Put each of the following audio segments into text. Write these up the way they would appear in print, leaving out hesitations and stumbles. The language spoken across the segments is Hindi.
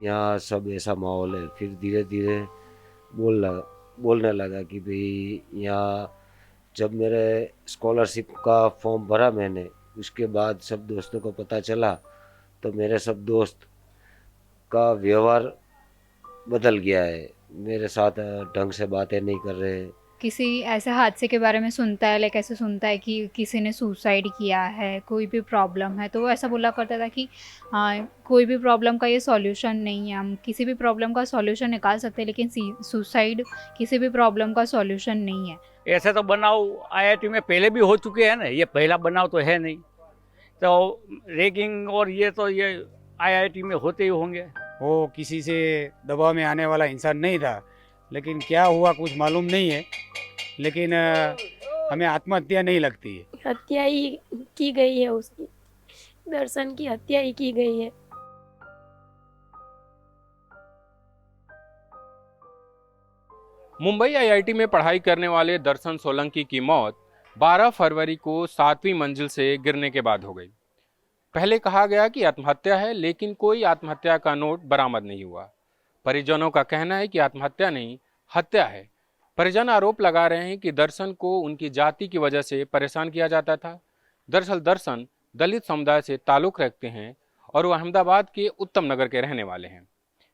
यहाँ सब ऐसा माहौल है। फिर धीरे धीरे बोलने लगा कि भाई यहाँ जब मेरे स्कॉलरशिप का फॉर्म भरा मैंने, उसके बाद सब दोस्तों को पता चला, तो मेरे सब दोस्त का व्यवहार बदल गया है। मेरे साथ ढंग से बातें नहीं कर रहे। किसी ऐसे हादसे के बारे में सुनता है, लाइक ऐसे सुनता है कि किसी ने सुसाइड किया है, कोई भी प्रॉब्लम है, तो वो ऐसा बोला करता था कि कोई भी प्रॉब्लम का ये सॉल्यूशन नहीं है, हम किसी भी प्रॉब्लम का सॉल्यूशन निकाल सकते हैं लेकिन सुसाइड किसी भी प्रॉब्लम का सॉल्यूशन नहीं है। ऐसे तो बनाव आईआईटी में पहले भी हो चुके हैं ना, ये पहला बनाव तो है नहीं। तो रैगिंग और ये आईआईटी में होते ही होंगे। वो किसी से दबाव में आने वाला इंसान नहीं था, लेकिन क्या हुआ कुछ मालूम नहीं है। लेकिन हमें आत्महत्या नहीं लगती है। हत्या ही की गई है उसकी, दर्शन की हत्या ही की गई है। मुंबई आईआईटी में पढ़ाई करने वाले दर्शन सोलंकी की मौत 12 फरवरी को 7वीं मंजिल से गिरने के बाद हो गई। पहले कहा गया कि आत्महत्या है, लेकिन कोई आत्महत्या का नोट बरामद नहीं हुआ। परिजनों का कहना है कि आत्महत्या नहीं, हत्या है। परिजन आरोप लगा रहे हैं कि दर्शन को उनकी जाति की वजह से परेशान किया जाता था। दरअसल दर्शन दलित समुदाय से ताल्लुक रखते हैं और वो अहमदाबाद के उत्तम नगर के रहने वाले हैं।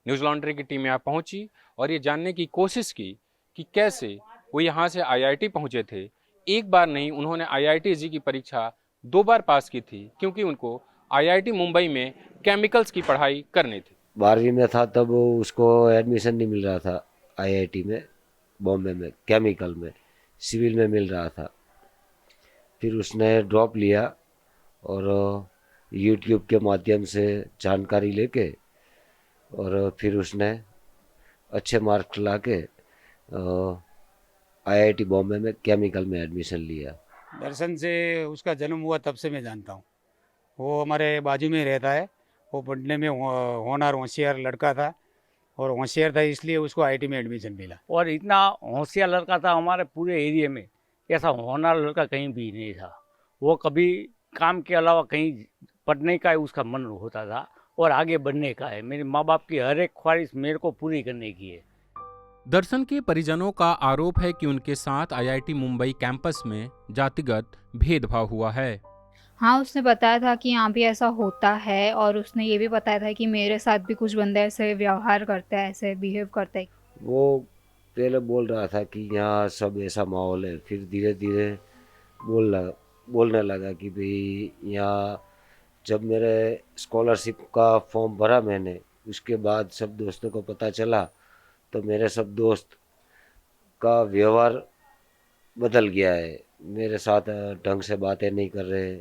न्यूज लॉन्ड्री की टीम यहाँ पहुंची और ये जानने की कोशिश की कि कैसे वो यहाँ से आईआईटी पहुंचे थे। एक बार नहीं, उन्होंने आईआईटी की परीक्षा 2 बार पास की थी, क्योंकि उनको आईआईटी मुंबई में केमिकल्स की पढ़ाई करनी थी। 12वीं में था तब उसको एडमिशन नहीं मिल रहा था आईआईटी में, बॉम्बे में केमिकल में, सिविल में मिल रहा था। फिर उसने ड्रॉप लिया और यूट्यूब के माध्यम से जानकारी लेके और फिर उसने अच्छे मार्क्स ला के आईआईटी बॉम्बे में केमिकल में एडमिशन लिया। दर्शन से उसका जन्म हुआ तब से मैं जानता हूँ। वो हमारे बाजू में रहता है। वो पढ़ने में होनहार होशियार लड़का था, और होशियार था इसलिए उसको आईटी में एडमिशन मिला। और इतना होशियार लड़का था, हमारे पूरे एरिया में ऐसा होनहार लड़का कहीं भी नहीं था। वो कभी काम के अलावा कहीं पढ़ने का उसका मन होता था और आगे बढ़ने का है। मेरे माँ बाप की हर एक ख्वाहिश मेरे को पूरी करने की है। दर्शन के परिजनों का आरोप है कि उनके साथ आईआईटी मुंबई कैंपस में जातिगत भेदभाव हुआ है। हाँ, उसने बताया था कि यहाँ भी ऐसा होता है और उसने ये भी बताया था कि मेरे साथ भी कुछ बंदे ऐसे व्यवहार करते हैं, ऐसे बिहेव करते हैं। वो पहले बोल रहा था कि यहाँ सब ऐसा माहौल है। फिर धीरे धीरे बोलने लगा कि भाई यहाँ जब मेरे स्कॉलरशिप का फॉर्म भरा मैंने, उसके बाद सब दोस्तों को पता चला, तो मेरे सब दोस्त का व्यवहार बदल गया है। मेरे साथ ढंग से बातें नहीं कर रहे।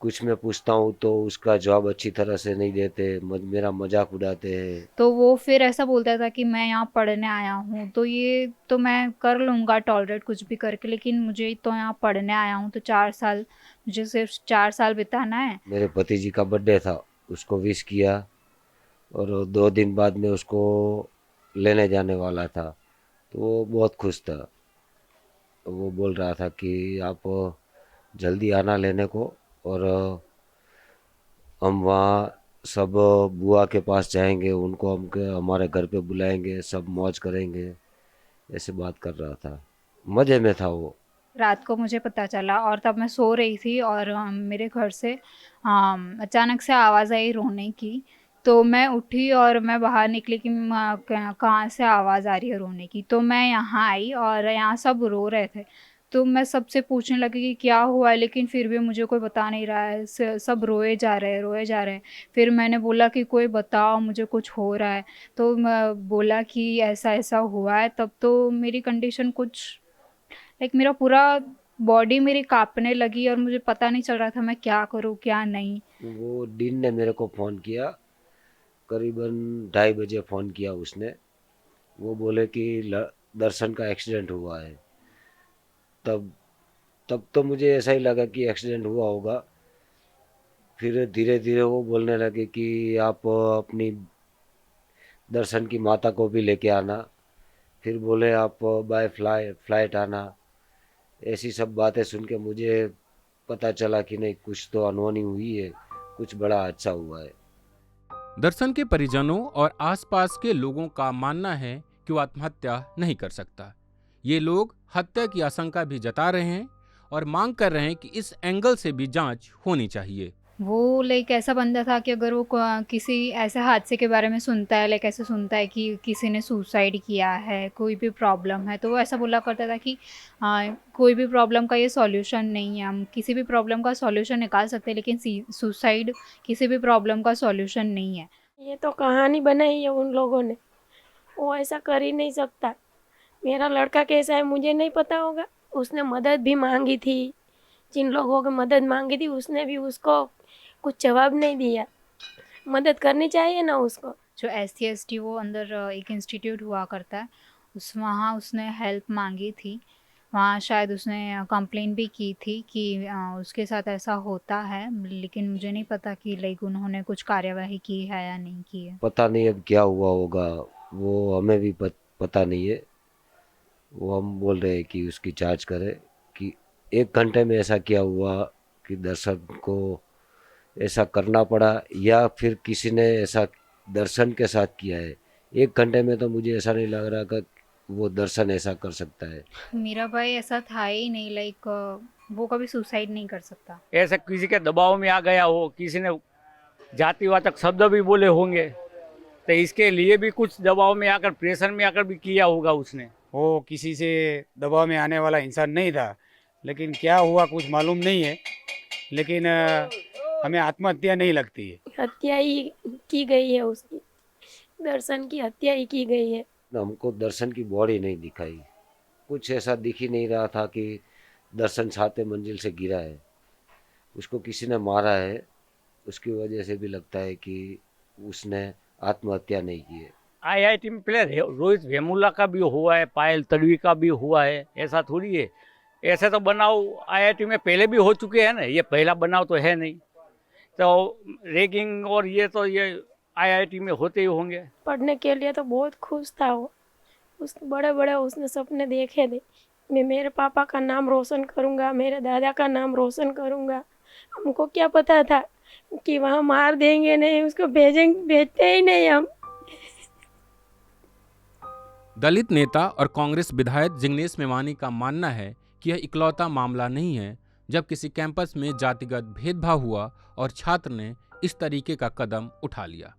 कुछ मैं पूछता हूँ तो उसका जवाब अच्छी तरह से नहीं देते, मेरा मजाक उड़ाते हैं। तो वो फिर ऐसा बोलता था कि मैं यहाँ पढ़ने आया हूँ, तो ये तो मैं कर लूँगा टॉलरेट कुछ भी करके, लेकिन मुझे तो यहाँ पढ़ने आया हूँ तो 4 साल, मुझे सिर्फ 4 साल बिताना है। मेरे भतीजी का बर्थडे था, उसको विश किया और 2 दिन बाद में उसको लेने जाने वाला था, तो वो बहुत खुश था। वो बोल रहा था कि आप जल्दी आना लेने को, और हम वहाँ सब बुआ के पास जाएंगे, उनको हमारे घर पे बुलाएंगे, सब मौज करेंगे, ऐसे बात कर रहा था। मज़े में था वो। रात को मुझे पता चला और तब मैं सो रही थी और मेरे घर से अचानक से आवाज़ आई रोने की। तो मैं उठी और मैं बाहर निकली कि कहाँ से आवाज़ आ रही है रोने की। तो मैं यहाँ आई और यहाँ सब रो रहे थे। तो मैं सबसे पूछने लगी कि क्या हुआ है, लेकिन फिर भी मुझे कोई बता नहीं रहा है। सब रोए जा रहे हैं, रोए जा रहे हैं। फिर मैंने बोला कि कोई बताओ, मुझे कुछ हो रहा है। तो मैं बोला कि ऐसा ऐसा हुआ है। तब तो मेरी कंडीशन कुछ, लाइक मेरा पूरा बॉडी मेरी कांपने लगी और मुझे पता नहीं चल रहा था मैं क्या करूँ क्या नहीं। वो डीन ने मेरे को फ़ोन किया, करीबन 2:30 बजे फ़ोन किया उसने। वो बोले कि दर्शन का एक्सीडेंट हुआ है। तब तब तो मुझे ऐसा ही लगा कि एक्सीडेंट हुआ होगा। फिर धीरे धीरे वो बोलने लगे कि आप अपनी दर्शन की माता को भी लेके आना। फिर बोले आप बाय फ्लाइट आना। ऐसी सब बातें सुन के मुझे पता चला कि नहीं, कुछ तो अनहोनी हुई है, कुछ बड़ा हादसा हुआ है। दर्शन के परिजनों और आसपास के लोगों का मानना है कि वो आत्महत्या नहीं कर सकता। ये लोग हत्या की आशंका भी जता रहे हैं और मांग कर रहे हैं कि इस एंगल से भी जांच होनी चाहिए। वो लाइक ऐसा बंदा था कि अगर वो किसी ऐसे हादसे के बारे में सुनता है, लाइक ऐसे सुनता है कि किसी ने सुसाइड किया है, कोई भी प्रॉब्लम है, तो वो ऐसा बोला करता था कि कोई भी प्रॉब्लम का ये सॉल्यूशन नहीं है, हम किसी भी प्रॉब्लम का सॉल्यूशन निकाल सकते हैं लेकिन सुसाइड किसी भी प्रॉब्लम का सॉल्यूशन नहीं है। ये तो कहानी बनाई है उन लोगों ने, वो ऐसा कर ही नहीं सकता। मेरा लड़का कैसा है मुझे नहीं पता होगा। उसने मदद भी मांगी थी, जिन लोगों की मदद मांगी थी उसने भी उसको कुछ जवाब नहीं दिया। मदद करनी चाहिए ना उसको। जो SC/ST वो अंदर एक इंस्टीट्यूट हुआ करता है, वहाँ उसने हेल्प मांगी थी। वहाँ शायद उसने कंप्लेन भी की थी कि उसके साथ ऐसा होता है, लेकिन मुझे नहीं पता कि लाइक उन्होंने कुछ कार्यवाही की है या नहीं की है। पता नहीं अब क्या हुआ होगा, वो हमें भी पता नहीं है। वो हम बोल रहे हैं कि उसकी जांच करें कि 1 घंटे में ऐसा क्या हुआ कि दर्शन को ऐसा करना पड़ा, या फिर किसी ने ऐसा दर्शन के साथ किया है। 1 घंटे में तो मुझे ऐसा नहीं लग रहा कि वो दर्शन ऐसा कर सकता है। मेरा भाई ऐसा था ही नहीं, लाइक वो कभी सुसाइड नहीं कर सकता। ऐसा किसी के दबाव में आ गया हो, किसी ने जातिवाचक शब्द भी बोले होंगे, तो इसके लिए भी कुछ दबाव में आकर, प्रेशर में आकर भी किया होगा उसने। वो किसी से दबाव में आने वाला इंसान नहीं था, लेकिन क्या हुआ कुछ मालूम नहीं है। लेकिन हमें आत्महत्या नहीं लगती है। हत्या ही की गई है उसकी, दर्शन की हत्या ही की गई है। हमको दर्शन की बॉडी नहीं दिखाई, कुछ ऐसा दिख ही नहीं रहा था कि दर्शन 7वें मंजिल से गिरा है, उसको किसी ने मारा है। उसकी वजह से भी लगता है कि उसने आत्महत्या नहीं की है। IIT में पहले रोहित वेमुला का भी हुआ है, पायल तड़वी का भी हुआ है, ऐसा थोड़ी है। ऐसे तो बनाव IIT में पहले भी हो चुके हैं ना, ये पहला बनाव तो है नहीं। तो रैगिंग और ये तो ये IIT में होते ही होंगे। पढ़ने के लिए तो बहुत खुश था वो, उसने बड़े बड़े उसने सपने देखे थे। मैं मेरे पापा का नाम रोशन करूँगा, मेरे दादा का नाम रोशन करूँगा। हमको क्या पता था कि वहाँ मार देंगे नहीं, उसको भेजते ही नहीं हम। दलित नेता और कांग्रेस विधायक जिग्नेश मेवानी का मानना है कि यह इकलौता मामला नहीं है जब किसी कैंपस में जातिगत भेदभाव हुआ और छात्र ने इस तरीके का कदम उठा लिया।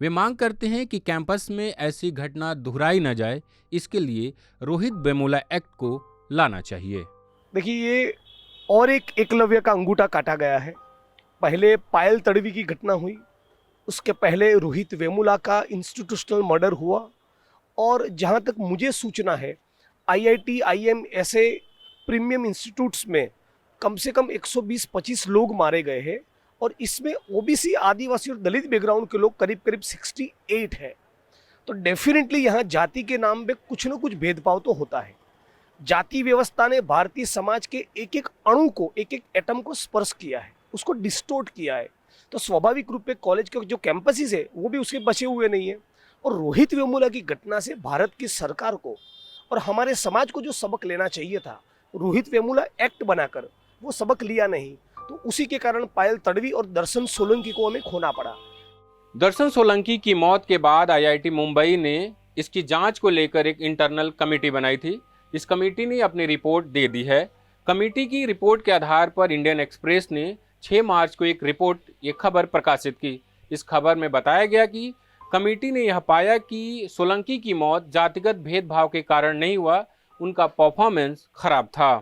वे मांग करते हैं कि कैंपस में ऐसी घटना दोहराई न जाए, इसके लिए रोहित वेमुला एक्ट को लाना चाहिए। देखिए, ये और एक एकलव्य का अंगूठा काटा गया है। पहले पायल तड़वी की घटना हुई, उसके पहले रोहित वेमुला का इंस्टीट्यूशनल मर्डर हुआ, और जहाँ तक मुझे सूचना है IIT IIM ऐसे प्रीमियम इंस्टीट्यूट्स में कम से कम 120-25 लोग मारे गए हैं, और इसमें OBC आदिवासी और दलित बैकग्राउंड के लोग करीब करीब 68 है। तो डेफिनेटली यहाँ जाति के नाम पे कुछ न कुछ भेदभाव तो होता है। जाति व्यवस्था ने भारतीय समाज के एक एक अणु को, एक एक एटम को स्पर्श किया है, उसको डिस्टोर्ट किया है। तो स्वाभाविक रूप से कॉलेज के जो कैंपसेस है वो भी उसके बचे हुए नहीं है। और रोहित वेमुला की घटना से भारत की सरकार को और हमारे समाज को जो सबक लेना चाहिए था, रोहित वेमुला एक्ट बनाकर वो सबक लिया नहीं, तो उसी के कारण पायल तड़वी और दर्शन सोलंकी को हमें खोना पड़ा। दर्शन सोलंकी की मौत के बाद IIT मुंबई ने इसकी जांच को लेकर एक इंटरनल कमेटी बनाई थी। इस कमेटी ने अपनी रिपोर्ट दे दी है। कमेटी की रिपोर्ट के आधार पर इंडियन एक्सप्रेस ने 6 मार्च को एक खबर प्रकाशित की। इस खबर में बताया गया कि कमेटी ने यह पाया कि सोलंकी की मौत जातिगत भेदभाव के कारण नहीं हुआ, उनका परफॉर्मेंस खराब था।